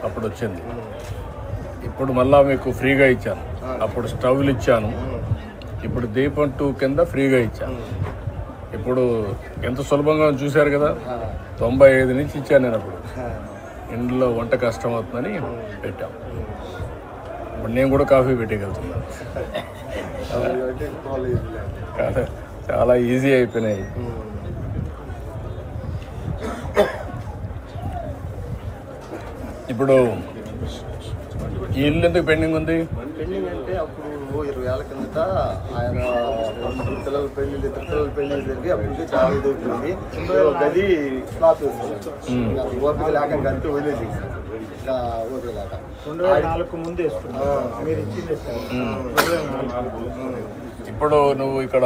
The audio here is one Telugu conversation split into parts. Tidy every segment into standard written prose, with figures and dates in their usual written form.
అప్పుడు వచ్చింది. ఇప్పుడు మళ్ళా మీకు ఫ్రీగా ఇచ్చాను. అప్పుడు స్టవ్లు ఇచ్చాను, ఇప్పుడు దీపం 2 కింద ఫ్రీగా ఇచ్చాను. ఇప్పుడు ఎంత సులభంగా చూశారు కదా. 95 నుంచి ఇచ్చాను నేను. అప్పుడు ఇంట్లో వంట కష్టం అవుతుందని పెట్టాం. ఇప్పుడు నేను కూడా కాఫీ పెట్టగలుగుతున్నాను. చాలా ఈజీ అయిపోయినాయి. ఇప్పుడు ఈ ఇల్లు ఎందుకు పెండింగ్ ఉంది? పెండింగ్ అంటే అప్పుడు 20 ఏళ్ళ కిందట ఆయన పిల్లల పెళ్లి, ఇద్దరు పిల్లల పెళ్లి జరిగి అప్పటికి చాలా ఇది అవుతుంది. గది స్లాప్ వేసుకున్నాడు. ఓపిక లేక గంటే వదిలేసి ఓపిక లేక 2004 ముందు మీరు ఇచ్చింది. ఇప్పుడు నువ్వు ఇక్కడ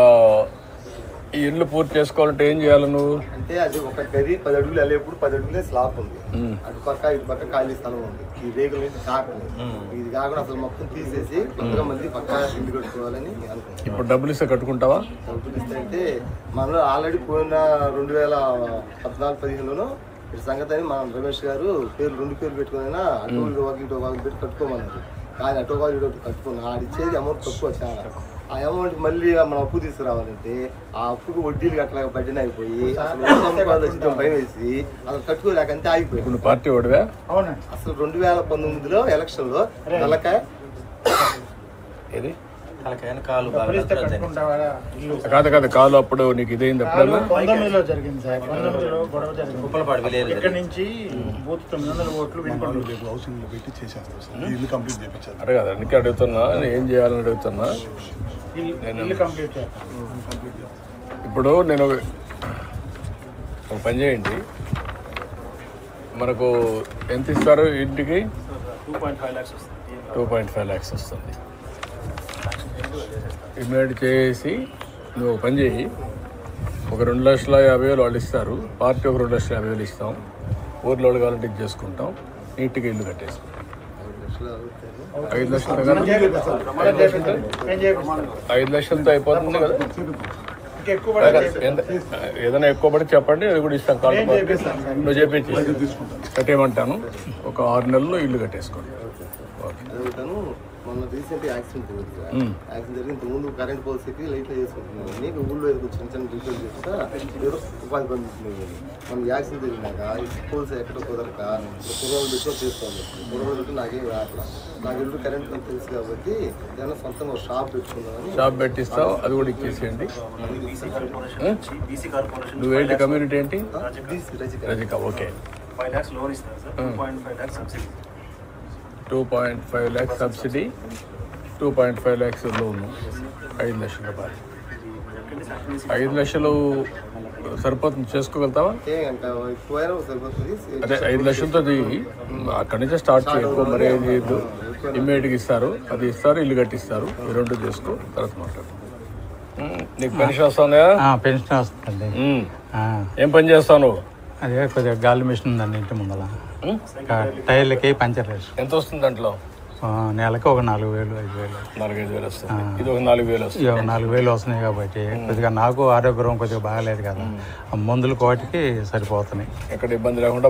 ఈ ఇల్లు పూర్తి చేసుకోవాలంటే ఏం చేయాలి నువ్వు? అంటే అది ఒక గది 10 అడుగులు వెళ్ళేప్పుడు 10 అడుగులే స్లాప్ ఉంది. అటు పక్క ఇటు పక్క ఖాళీ స్థలం ఉంది. ఈ రేగులు కాకుండా ఇది కాకుండా అసలు మొత్తం తీసేసి కొంతగా మంది పక్క ఇల్లు కట్టుకోవాలని అనుకుంటున్నాం. ఇప్పుడు డబ్బులు ఇస్తే కట్టుకుంటావా? డబ్బులు ఇస్తే అంటే మనం ఆల్రెడీ పోయిన 2014-15లోనూ ఇటు సంగతి అని మన రమేష్ గారు పేర్లు 2 పేర్లు పెట్టుకున్నా అటు ఇటు పెట్టి కట్టుకోమన్నారు. కానీ అటో వాళ్ళు ఇటు కట్టుకున్నా ఆడిచ్చేది అమౌంట్ తక్కువ చాలా. ఆ అమౌంట్ మళ్ళీ మనం అప్పు తీసుకురావాలంటే ఆ అప్పుకు వడ్డీలు అట్లా బడ్డీని అయిపోయి భయం వేసి అసలు కట్టుకోలేక అంతే ఆగిపోయింది. పార్టీ ఓడివా? అసలు 2019లో ఎలక్షన్లో తలకాయ ఏది కాదు కాదు అప్పుడు నీకు ఇదేంది? అప్పుడు 19లో జరిగింది సార్. 19లో గొడవ జరిగింది. ఇక్కడ నుంచి బూత్ 900 ఓట్లు అదే కదా అందుకే అడుగుతున్నా, ఏం చేయాలని అడుగుతున్నా. ఇప్పుడు నేను ఒక పని చేయండి, మనకు ఎంత ఇస్తారు ఇంటికి? 2.5 lakhs వస్తుంది. ఇమీడియట్ చేసి నువ్వు ఒక పని చేయి, ఒక 2,50,000 వాళ్ళు ఇస్తారు, పార్టీ ఒక 2,50,000 ఇస్తాం, ఊర్లో కావాలంటే ఇది చేసుకుంటాం, నీట్గా ఇల్లు కట్టేసుకుంటాం. 5 లక్షలతో అయిపోతుంది కదా. ఏదైనా ఎక్కువ పడి చెప్పండి, అది కూడా ఇస్తాం. కాల్ నువ్వు చేపించి కట్టేయమంటాను. ఒక 6 నెలల్లో ఇల్లు కట్టేసుకోండి. మొన్న రీసెంట్ యాక్సిడెంట్ జరిగి ఇంతకుముందు కరెంట్ పోల్స్కి లైట్లో చేసుకుంటున్నాను. ఊళ్ళో చిన్న చిన్న రిపేర్ చేస్తా ఏదో ఉపాధి పొందుతున్నాయి. మనం యాక్సిడెంట్ జరిగినాక పోల్స్ ఎక్కడ కుదరక కుర్రోలు పెట్టుకొని చేసుకోవాలి. కుర్రోలు పెట్టి నాకేం రాట్లా. నాకు ఇల్లు కరెంట్ తెలుసు కాబట్టి ఏదైనా సొంతంగా షాప్ పెట్టుకుందామని. షాప్ పెట్టిస్తావు, అది కూడా ఇచ్చేసేయండి. నువ్వేంటి కమ్యూనిటీ ఏంటి? రజిక. ఓకే. 5 lakhs లోన్ ఇస్తారు sir. 2.5 lakhs subsidy. 2.5 lakhs subsidy, 2.5 lakhs లోను. 5 లక్షల రూపాయలు. 5 లక్షలు సరిపోతుంది, చేసుకోగలుగుతావా? అదే 5 లక్షలతో అక్కడి నుంచే స్టార్ట్ చేయకు. మరి ఏది ఇమ్మీడియట్గా ఇస్తారు, అది ఇస్తారు, ఇల్లు కట్టిస్తారు. ఈ 2 చేసుకో, తర్వాత మాట్లాడు. నీకు పెన్షన్ వస్తుందా? పెన్షన్ వస్తుంది. ఏం పని చేస్తావు నువ్వు? అదే కొద్దిగా గాలి మిషన్ ఉందండి ఇంటి ముందర. టైర్లకి పంచర్ వేసి. ఎంత వస్తుంది దాంట్లో? నెలకి ఒక 4,000, 5,000. 4-5 వస్తుంది. ఇది ఒక 4,000 వస్తుంది. 4,000 వస్తున్నాయి కాబట్టి కొద్దిగా నాకు ఆరోగ్యం కొద్దిగా బాగాలేదు కదా, మందులు కోటికి సరిపోతున్నాయి. ఎక్కడ ఇబ్బంది లేకుండా